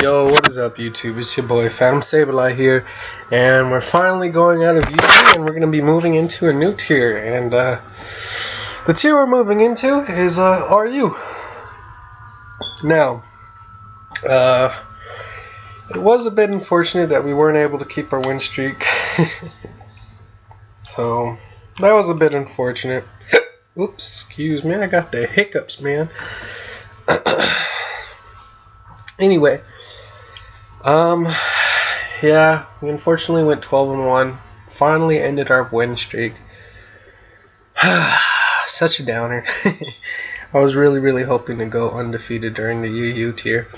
Yo, what is up, YouTube? It's your boy Phantom Sableye here, and we're finally going out of UU, and we're going to be moving into a new tier. And the tier we're moving into is RU. Now, it was a bit unfortunate that we weren't able to keep our win streak, so that was a bit unfortunate. Oops, excuse me, I got the hiccups, man. Anyway, yeah, we unfortunately went 12-1. Finally ended our win streak. Such a downer. I was really hoping to go undefeated during the UU tier.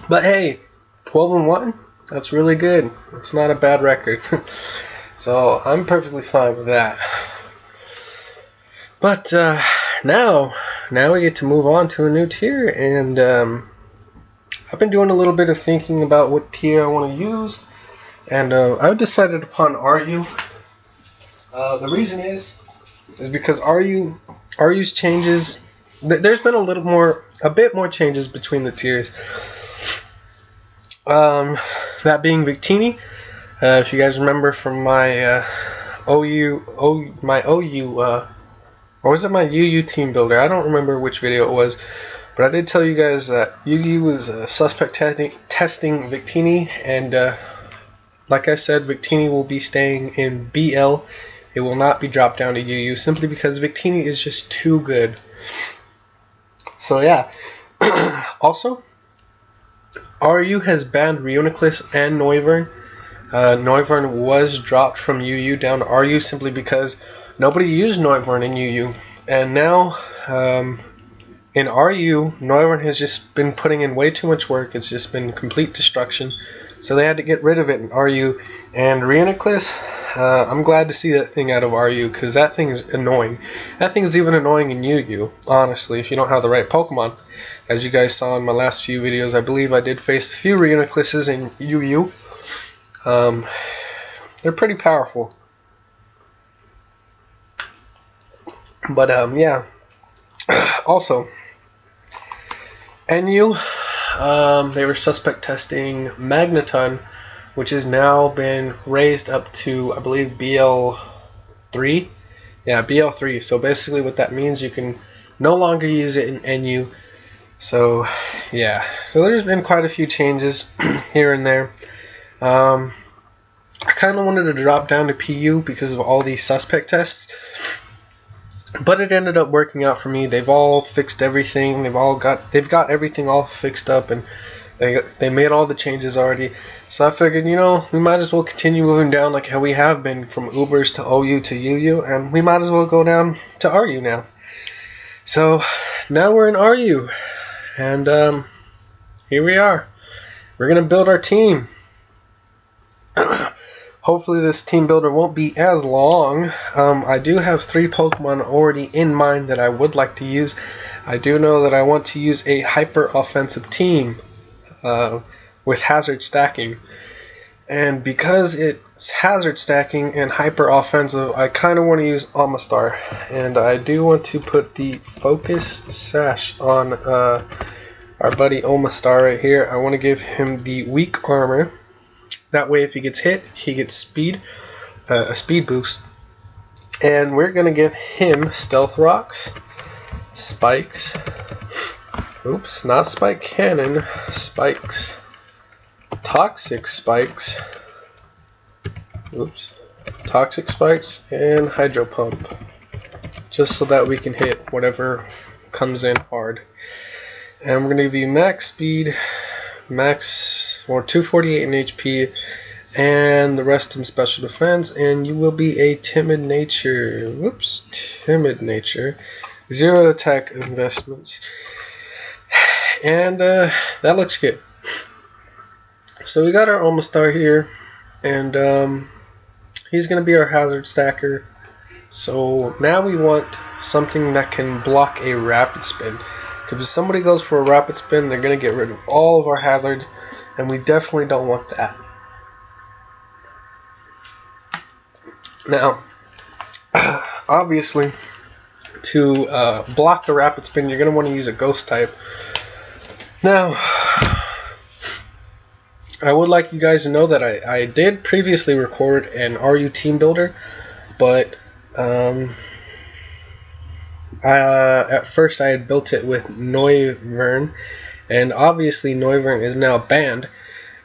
But hey, 12-1, that's really good. It's not a bad record. So I'm perfectly fine with that. But now we get to move on to a new tier, and I've been doing a little bit of thinking about what tier I want to use, and I've decided upon RU. The reason is because RU's changes. There's been a bit more changes between the tiers. That being Victini. If you guys remember from my OU, or was it my UU team builder? I don't remember which video it was. But I did tell you guys that UU was suspect testing Victini, and like I said, Victini will be staying in BL. It will not be dropped down to UU simply because Victini is just too good. So yeah. Also, RU has banned Reuniclus and Noivern. Noivern was dropped from UU down to RU simply because nobody used Noivern in UU, and now in RU, Noivern has just been putting in way too much work. It's just been complete destruction. So they had to get rid of it in RU. And Reuniclus, I'm glad to see that thing out of RU, because that thing is annoying. That thing is even annoying in UU, honestly, if you don't have the right Pokemon. As you guys saw in my last few videos, I believe I did face a few Reunicluses in UU. They're pretty powerful. But, yeah. Also, NU, they were suspect testing Magneton, which has now been raised up to, I believe, BL3. Yeah, BL3. So basically what that means, you can no longer use it in NU. So, yeah. So there's been quite a few changes here and there. I kind of wanted to drop down to PU because of all these suspect tests. But it ended up working out for me. They've all fixed everything. They've got everything all fixed up, and they made all the changes already. So I figured, we might as well continue moving down like how we have been from Ubers to OU to UU, and we might as well go down to RU now. So now we're in RU, and here we are. We're gonna build our team. Hopefully this team builder won't be as long. I do have 3 Pokemon already in mind that I would like to use. I do know that I want to use a hyper offensive team with hazard stacking. And because it's hazard stacking and hyper offensive, I kind of want to use Omastar. And I do want to put the focus sash on our buddy Omastar right here. I want to give him the weak armor. That way if he gets hit, he gets speed, a speed boost. And we're going to give him Stealth Rocks, Spikes, oops, not Spike Cannon, Spikes, Toxic Spikes, oops, Toxic Spikes, and Hydro Pump. Just so that we can hit whatever comes in hard. And we're going to give you max speed, max or 248 in HP, and the rest in special defense, and you will be a timid nature. Whoops, timid nature. 0 attack investments. And that looks good. So we got our Omastar here, and he's going to be our hazard stacker. So now we want something that can block a rapid spin. Because if somebody goes for a rapid spin, they're going to get rid of all of our hazards, and we definitely don't want that. Now, obviously, to block the rapid spin, you're going to want to use a ghost type. Now, I would like you guys to know that I did previously record an RU team builder, but at first I had built it with Noivern, and obviously Noivern is now banned.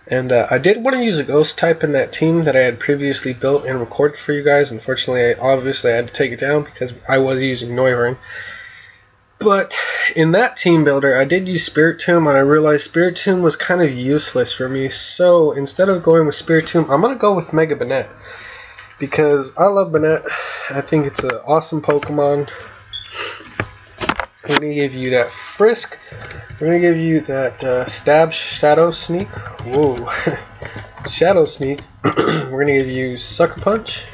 And I did want to use a ghost type in that team that I had previously built and recorded for you guys. Unfortunately, obviously I had to take it down because I was using Noivern. But in that team builder, I did use Spiritomb, and I realized Spiritomb was kind of useless for me. So instead of going with Spiritomb, I'm going to go with Mega Banette, because I love Banette. I think it's an awesome Pokemon. We're going to give you that Frisk. We're going to give you that Stab Shadow Sneak. Whoa. Shadow Sneak. We're going to give you Sucker Punch.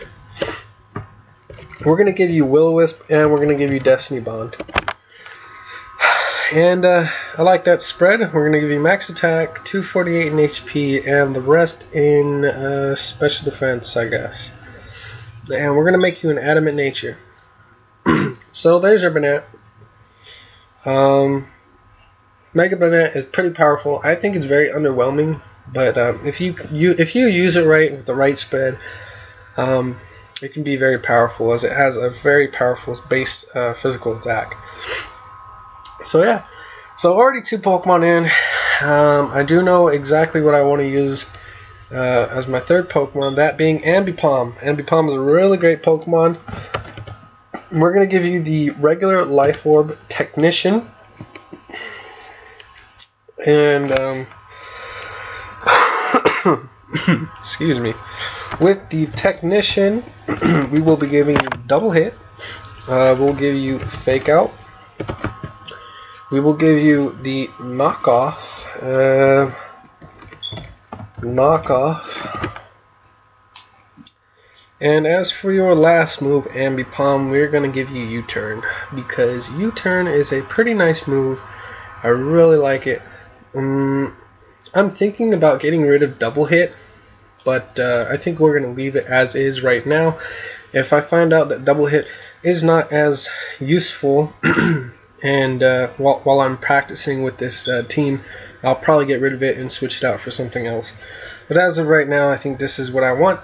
We're going to give you Will-O-Wisp, and we're going to give you Destiny Bond. And I like that spread. We're going to give you max attack, 248 in HP, and the rest in special defense, I guess. And we're going to make you an adamant nature. So there's our Banette. Mega Banette is pretty powerful. I think it's very underwhelming, but if you use it right with the right spread, it can be very powerful, as it has a very powerful base physical attack. So yeah, so already 2 Pokemon in. I do know exactly what I want to use as my 3rd Pokemon, that being Ambipom. Ambipom is a really great Pokemon. We're going to give you the regular Life Orb Technician. And, excuse me. With the Technician, we will be giving you Double Hit. We'll give you Fake Out. We will give you the Knockoff. And as for your last move, Ambipom, we're going to give you U-Turn, because U-Turn is a pretty nice move. I really like it. I'm thinking about getting rid of Double Hit, but I think we're going to leave it as is right now. If I find out that Double Hit is not as useful, and while I'm practicing with this team, I'll probably get rid of it and switch it out for something else. But as of right now, I think this is what I want.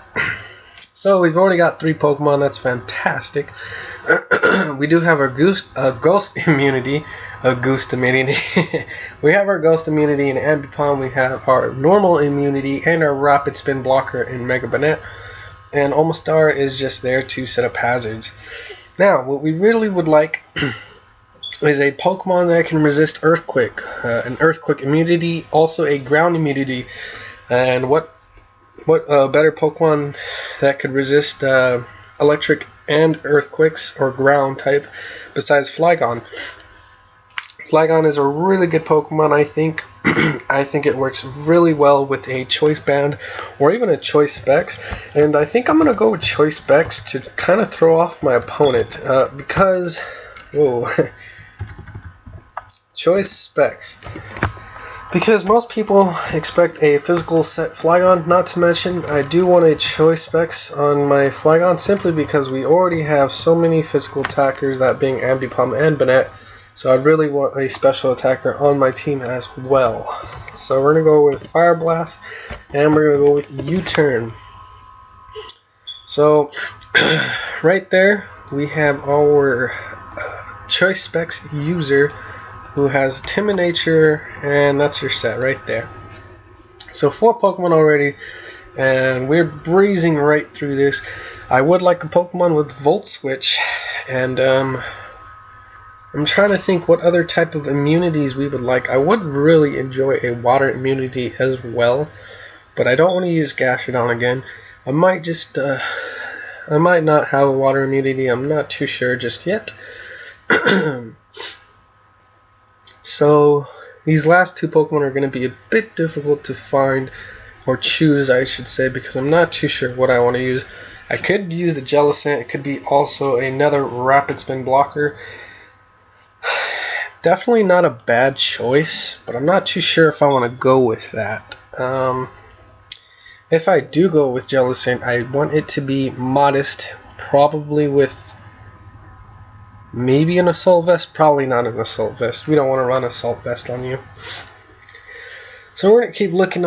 So we've already got 3 Pokemon. That's fantastic. We do have our Ghost Immunity. We have our Ghost Immunity in Ambipom. We have our Normal Immunity and our Rapid Spin Blocker in Mega Banette. And Omastar is just there to set up hazards. Now, what we really would like is a Pokemon that can resist Earthquake. An Earthquake immunity, also a Ground immunity. And what better Pokemon that could resist electric and earthquakes or ground type besides Flygon? Flygon is a really good Pokemon, I think. I think it works really well with a Choice Band or even a Choice Specs. And I think I'm going to go with Choice Specs to kind of throw off my opponent because... Whoa. Choice Specs. Because most people expect a physical set Flygon, not to mention I do want a Choice Specs on my Flygon simply because we already have so many physical attackers, that being Ambipom and Banette, so I really want a special attacker on my team as well. So we're going to go with Fire Blast, and we're going to go with U-Turn. So right there we have our Choice Specs user, who has Timid Nature, and that's your set right there. So 4 Pokemon already, and we're breezing right through this. I would like a Pokemon with Volt Switch, and I'm trying to think what other type of immunities we would like. I would really enjoy a Water immunity as well, but I don't want to use Gastrodon again. I might just, I might not have a Water immunity. I'm not too sure just yet. So these last 2 Pokemon are going to be a bit difficult to find, or choose I should say, because I'm not too sure what I want to use. I could use the Jellicent. It could be also another Rapid Spin Blocker. Definitely not a bad choice, but I'm not too sure if I want to go with that. If I do go with Jellicent, I want it to be modest, probably with maybe an Assault Vest, probably not an Assault Vest. We don't want to run Assault Vest on you. So we're going to keep looking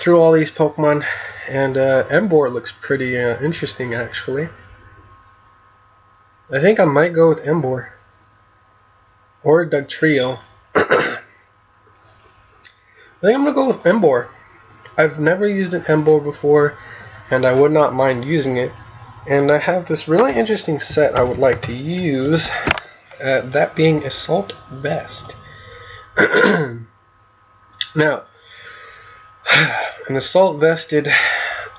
through all these Pokemon, and Emboar looks pretty interesting actually. I think I might go with Emboar or Dugtrio. I think I'm gonna go with Emboar. I've never used an Emboar before, and I would not mind using it. And I have this really interesting set I would like to use, that being Assault Vest. Now, an Assault Vested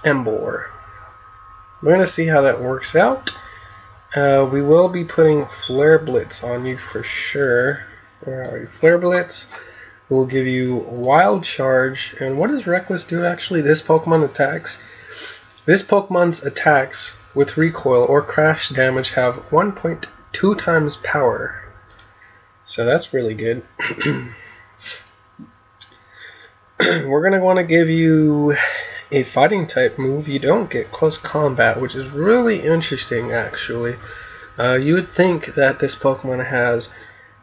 Emboar. We're going to see how that works out. We will be putting Flare Blitz on you for sure. Where are you? Flare Blitz will give you Wild Charge. And what does Reckless do actually? This Pokemon attacks. This Pokemon's attacks with recoil or crash damage have 1.2 times power. So that's really good. We're going to want to give you a fighting type move. You don't get close combat, which is really interesting actually. You would think that this Pokemon has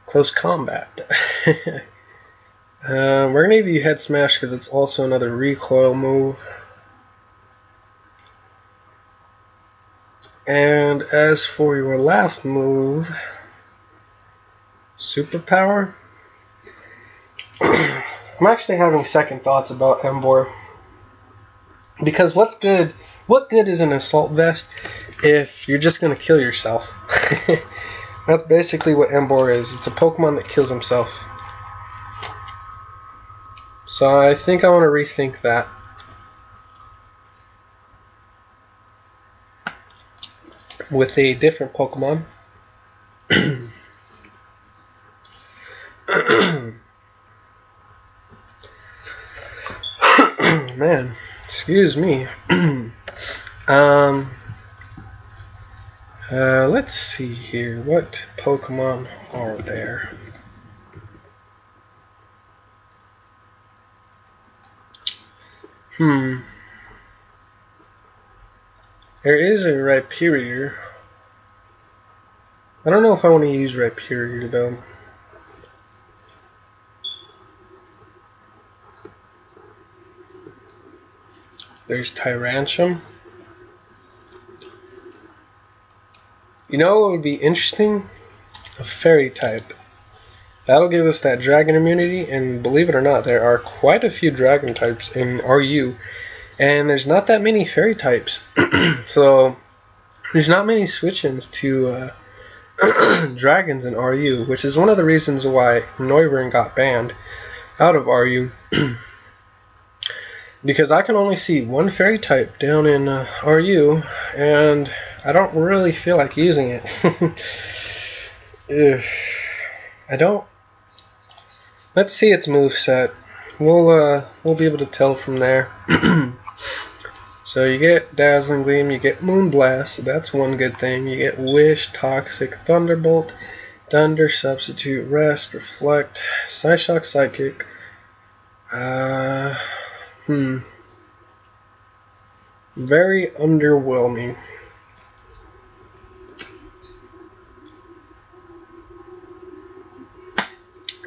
close combat. We're going to give you Head Smash because it's also another recoil move. And as for your last move, Superpower, I'm actually having second thoughts about Emboar. Because what good is an Assault Vest if you're just going to kill yourself? That's basically what Emboar is. It's a Pokemon that kills himself. So I think I want to rethink that. With a different Pokemon. Man, excuse me. Let's see here. What Pokemon are there? There is a Rhyperior. I don't know if I want to use Rhyperior though. There's Tyrantrum. You know what would be interesting? A Fairy type. That'll give us that Dragon immunity, and believe it or not, there are quite a few Dragon types in RU. And there's not that many Fairy types. So there's not many switch-ins to dragons in RU, which is one of the reasons why Noivern got banned out of RU. Because I can only see one Fairy type down in RU, and I don't really feel like using it. I don't. Let's see its moveset. We'll be able to tell from there. So you get Dazzling Gleam, you get Moonblast, so that's one good thing. You get Wish, Toxic, Thunderbolt, Thunder, Substitute, Rest, Reflect, Psyshock, Psychic. Very underwhelming.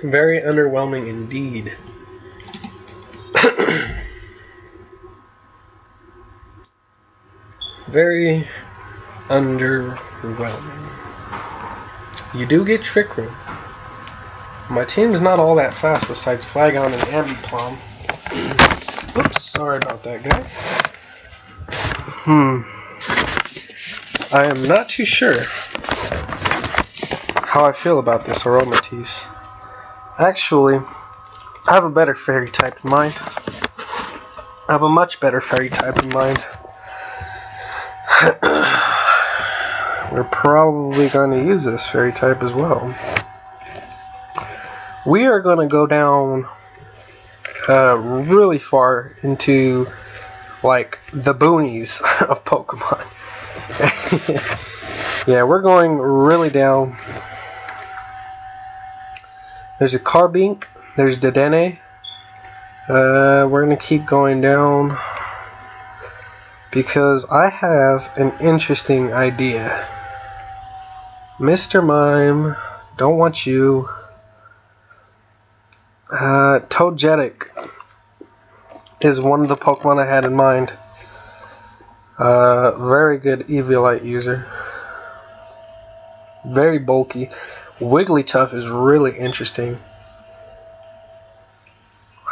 Very underwhelming indeed. Very underwhelming. You do get Trick Room. My team's not all that fast besides Flagon and Ambipom. Oops, sorry about that, guys. I am not too sure how I feel about this Aromatisse. Actually, I have a better Fairy type in mind. I have a much better Fairy type in mind. We're probably going to use this Fairy type as well. We are going to go down really far into like the boonies of Pokemon. Yeah, we're going really down. There's a Carbink, there's Dedenne. We're going to keep going down because I have an interesting idea. Mr. Mime, don't want you. Togetic. is one of the Pokemon I had in mind. Very good Eviolite user. Very bulky. Wigglytuff is really interesting.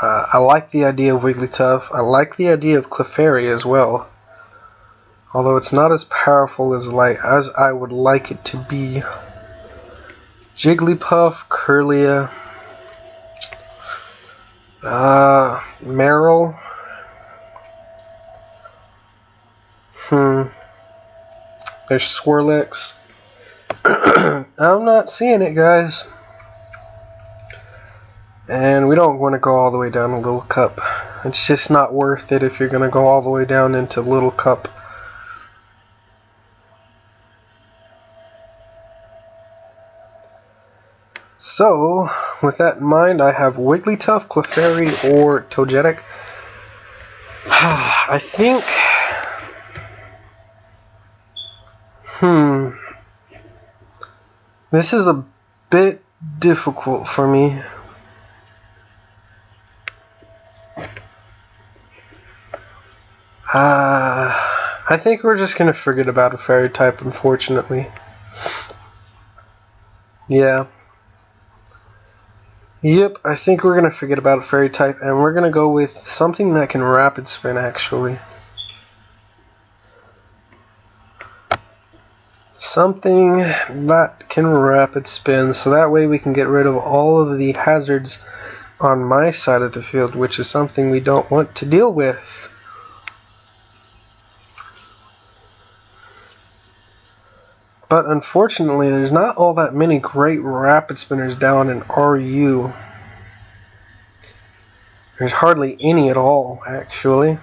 I like the idea of Wigglytuff. I like the idea of Clefairy as well. Although it's not as powerful as I would like it to be. Jigglypuff, Kirlia, Meryl. There's Swirlix. I'm not seeing it, guys. And we don't want to go all the way down to Little Cup. It's just not worth it if you're going to go all the way down into Little Cup. So, with that in mind, I have Wigglytuff, Clefairy, or Togetic. I think... This is a bit difficult for me. I think we're just going to forget about a Fairy type, unfortunately. Yeah. Yep, I think we're going to forget about a Fairy type, and we're going to go with something that can Rapid Spin, actually. Something that can Rapid Spin, so that way we can get rid of all of the hazards on my side of the field, which is something we don't want to deal with. But unfortunately, there's not all that many great Rapid Spinners down in RU. There's hardly any at all, actually.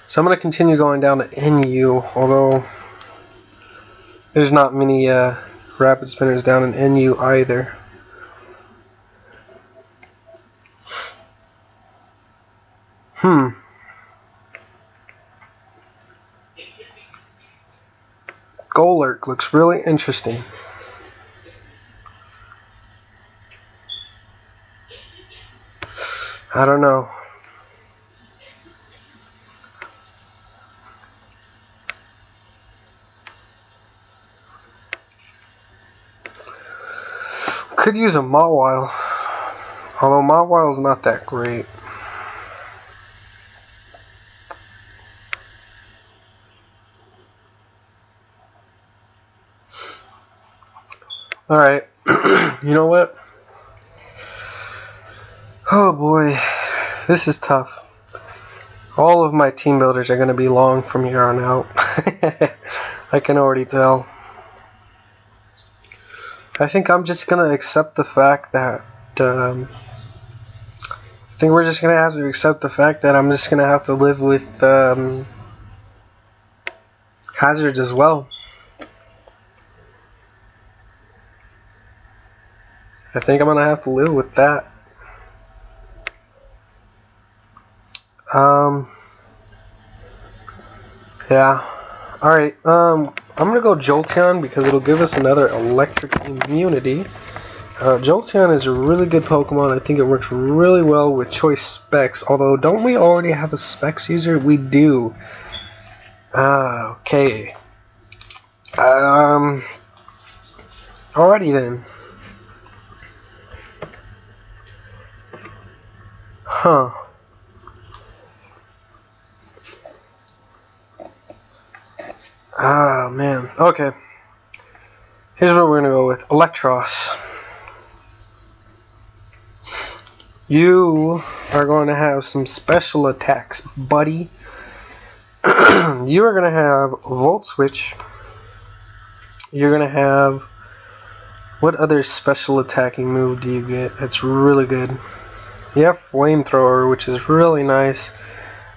So I'm going to continue going down to NU, although there's not many Rapid Spinners down in NU either. Golurk looks really interesting. I don't know. Could use a Mawile, although Mawile's not that great. Alright, you know what? Oh boy, this is tough. All of my team builders are going to be long from here on out. I can already tell. I think I'm just going to accept the fact that I think we're just going to have to accept the fact that I'm just going to have to live with hazards as well. I think I'm going to have to live with that. Yeah. Alright, I'm going to go Jolteon because it'll give us another electric immunity. Jolteon is a really good Pokemon. I think it works really well with Choice Specs. Although, don't we already have a Specs user? We do. Okay. Alrighty then. Huh. Ah, man. Okay. Here's what we're going to go with. Electros. You are going to have some special attacks, buddy. You are going to have Volt Switch. You're going to have... What other special attacking move do you get? That's really good. You have Flamethrower, which is really nice.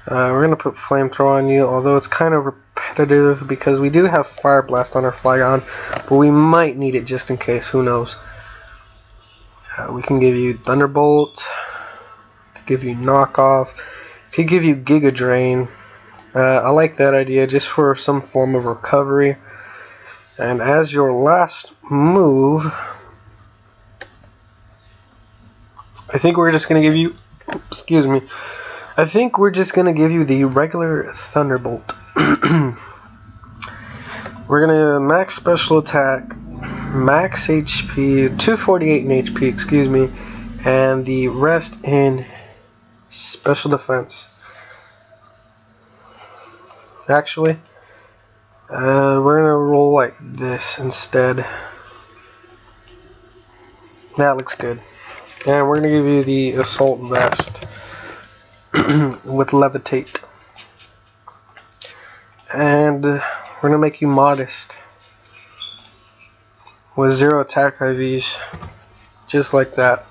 We're going to put Flamethrower on you, although it's kind of repetitive because we do have Fire Blast on our Flygon, but we might need it just in case, who knows. We can give you Thunderbolt, give you Knockoff, could give you Giga Drain. I like that idea just for some form of recovery. And as your last move, I think we're just going to give you, excuse me, I think we're just going to give you the regular Thunderbolt. We're going to max special attack, max HP, 248 in HP, excuse me, and the rest in special defense. Actually, we're going to roll like this instead. That looks good. And we're going to give you the assault vest with levitate. And we're going to make you modest with 0 attack IVs. Just like that.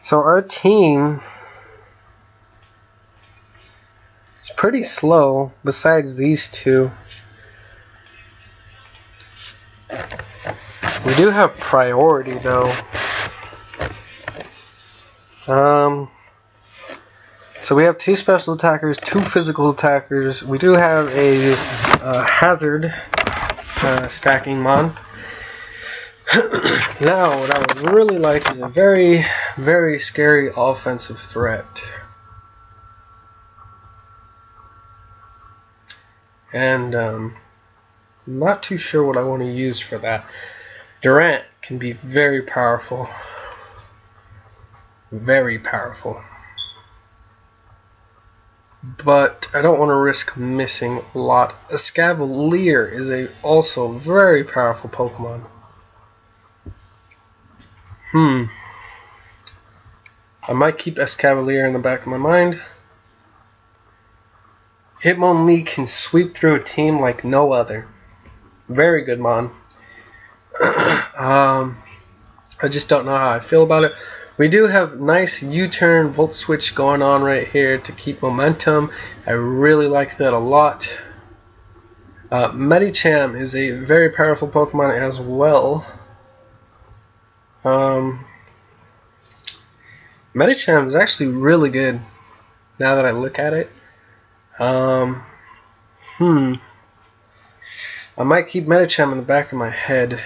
So our team is pretty slow besides these two. We do have priority though. So we have 2 special attackers, 2 physical attackers. We do have a hazard stacking mon. Now, what I would really like is a very, very scary offensive threat. And I'm not too sure what I want to use for that. Durant can be very powerful. Very powerful. But I don't want to risk missing a lot. Escavalier is also very powerful Pokemon. I might keep Escavalier in the back of my mind. Hitmonlee can sweep through a team like no other. Very good mon. I just don't know how I feel about it. We do have nice U-turn Volt Switch going on right here to keep momentum. I really like that a lot. Medicham is a very powerful Pokemon as well. Medicham is actually really good now that I look at it. I might keep Medicham in the back of my head.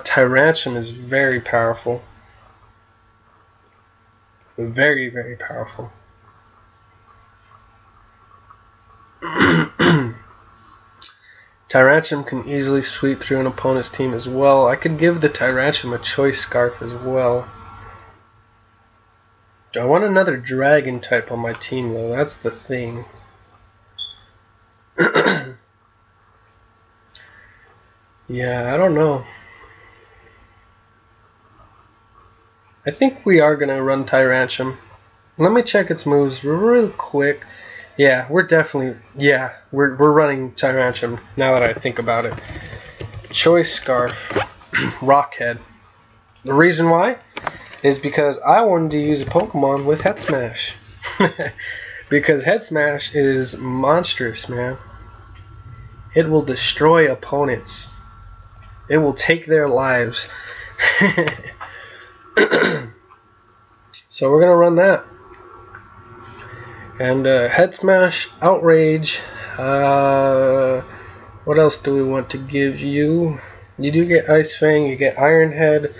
Tyrantrum is very powerful. Very, very powerful. Tyrantrum can easily sweep through an opponent's team as well. I could give the Tyrantrum a Choice Scarf as well. I want another Dragon type on my team though, that's the thing. Yeah, I don't know. I think we are going to run Tyrantrum. Let me check its moves real quick. Yeah, we're running Tyrantrum now that I think about it. Choice Scarf, Rockhead. The reason why is because I wanted to use a Pokemon with Head Smash. Because Head Smash is monstrous, man. It will destroy opponents. It will take their lives. So we're gonna run that. And Head Smash, Outrage. What else do we want to give you? You do get Ice Fang, you get Iron Head.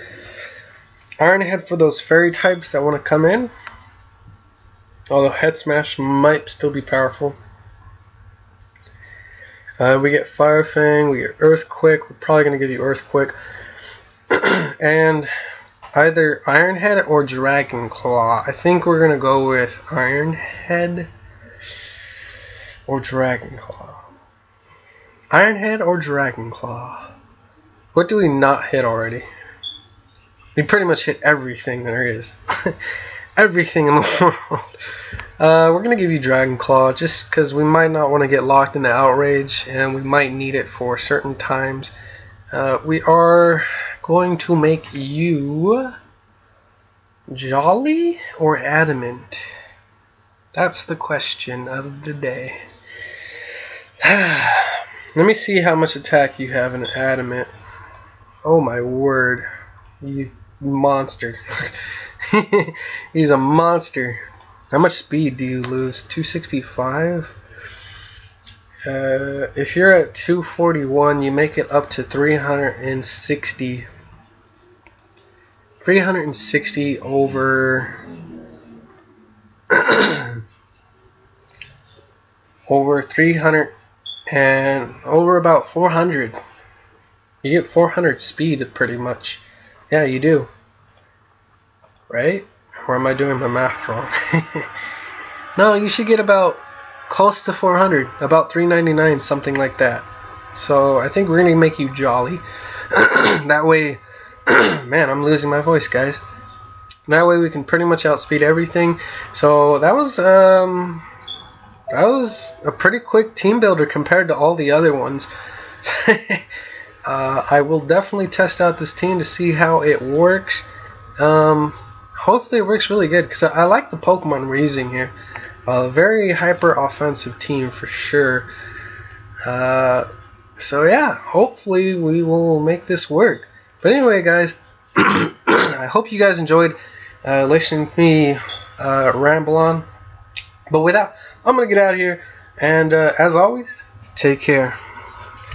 Iron Head for those fairy types that want to come in. Although Head Smash might still be powerful. We get Fire Fang, we get Earthquake. We're probably going to give you Earthquake. And either Iron Head or Dragon Claw. I think we're going to go with Iron Head or Dragon Claw. Iron Head or Dragon Claw. What do we not hit already? We pretty much hit everything there is. Everything in the world. We're going to give you Dragon Claw just because we might not want to get locked into Outrage and we might need it for certain times. We are going to make you Jolly or Adamant? That's the question of the day. Let me see how much attack you have in Adamant. Oh my word. You monster. He's a monster. How much speed do you lose? 265? If you're at 241, you make it up to 360. 360 over over 300 and over about 400. You get 400 speed pretty much. Yeah, you do. Right? Or am I doing my math wrong? No, you should get about close to 400, about 399, something like that. So I think we're gonna make you jolly. That way, man, I'm losing my voice, guys. That way we can pretty much outspeed everything. So that was a pretty quick team builder compared to all the other ones. I will definitely test out this team to see how it works. Hopefully it works really good because I like the Pokemon we're using here. Very hyper offensive team for sure. So yeah, hopefully we will make this work. But anyway, guys, I hope you guys enjoyed listening to me ramble on. But with that, I'm gonna get out of here, and as always, take care.